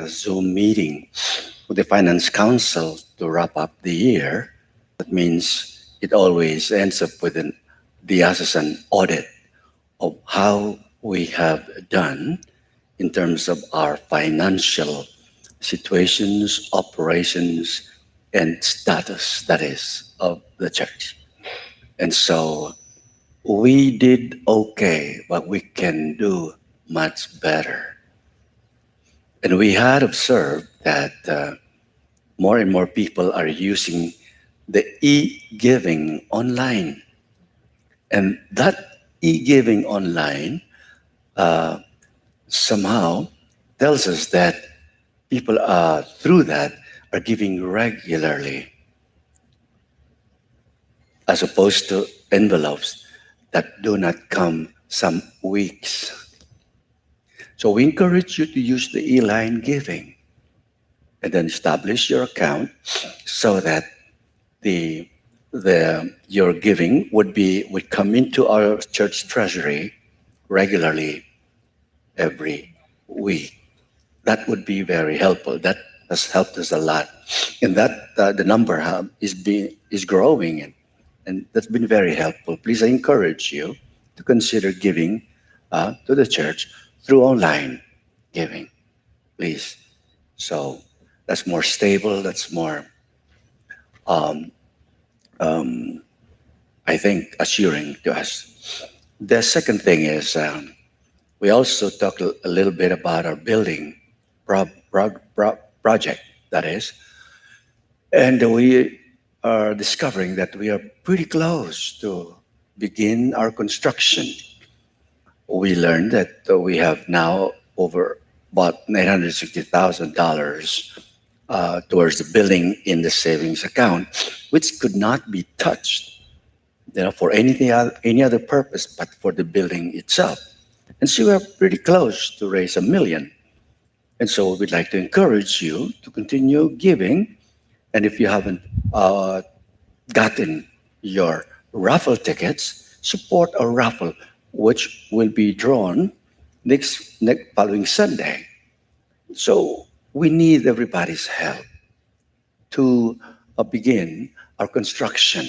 Zoom meeting with the Finance Council to wrap up the year. That means it always ends up with the assessment audit of how we have done in terms of our financial situations, operations, and status, that is, of the church. And so we did okay, but we can do much better. And we had observed that more and more people are using the e-giving online. And that e-giving online uh, somehow tells us that people through that are giving regularly as opposed to envelopes that do not come some weeks. So we encourage you to use the e-line giving and then establish your account so that the your giving would come into our church treasury regularly every week. That would be very helpful. That has helped us a lot, and that the number is growing, and that's been very helpful. Please, I encourage you to consider giving to the church through online giving, please. So that's more stable. That's more, um, um, I think, assuring to us. The second thing is we also talked a little bit about our building project, that is, and we are discovering that we are pretty close to begin our construction. We learned that we have now over about $960,000 towards the building in the savings account, which could not be touched, for any other purpose but for the building itself. And so we're pretty close to raise $1 million. And so we'd like to encourage you to continue giving. And if you haven't gotten your raffle tickets, support our raffle, which will be drawn next following Sunday. So we need everybody's help to begin our construction.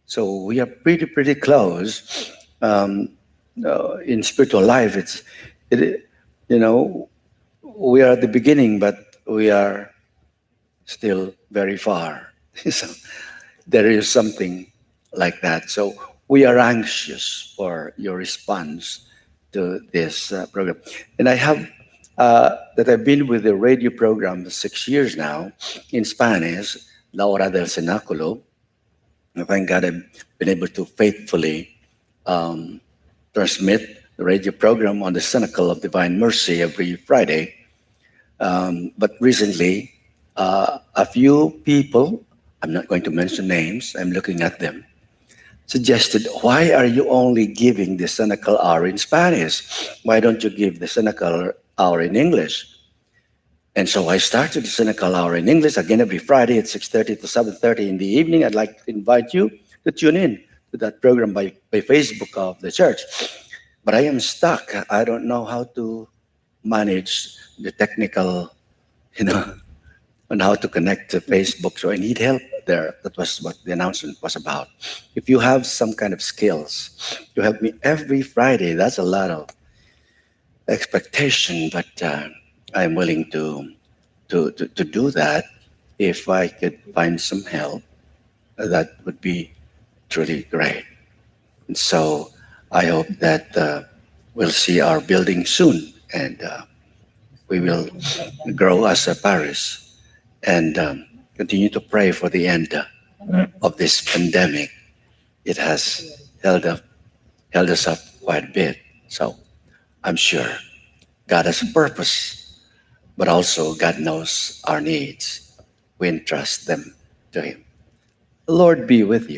So we are pretty close. In spiritual life, it you know we are at the beginning, but we are still very far. So there is something like that. So we are anxious for your response to this program. And I have that I've been with the radio program 6 years now in Spanish, La Hora del Cenáculo. And thank God I've been able to faithfully um, transmit the radio program on the Cenacle of Divine Mercy every Friday. But recently, a few people, I'm not going to mention names, I'm looking at them, suggested, why are you only giving the Cenacle hour in Spanish? Why don't you give the Cenacle hour in English? And so I started the Cenacle hour in English again every Friday at 6:30 to 7:30 in the evening. I'd like to invite you to tune in to that program by Facebook of the church. But I am stuck. I don't know how to manage the technical, you know, on how to connect to Facebook. So I need help there. That was what the announcement was about. If you have some kind of skills to help me every Friday, that's a lot of expectation, but I'm willing to do that. If I could find some help, that would be truly great. And so I hope that we'll see our building soon, and we will grow as a parish and continue to pray for the end of this pandemic. It has held us up quite a bit. So I'm sure God has a purpose, but also God knows our needs. We entrust them to Him. The Lord be with you.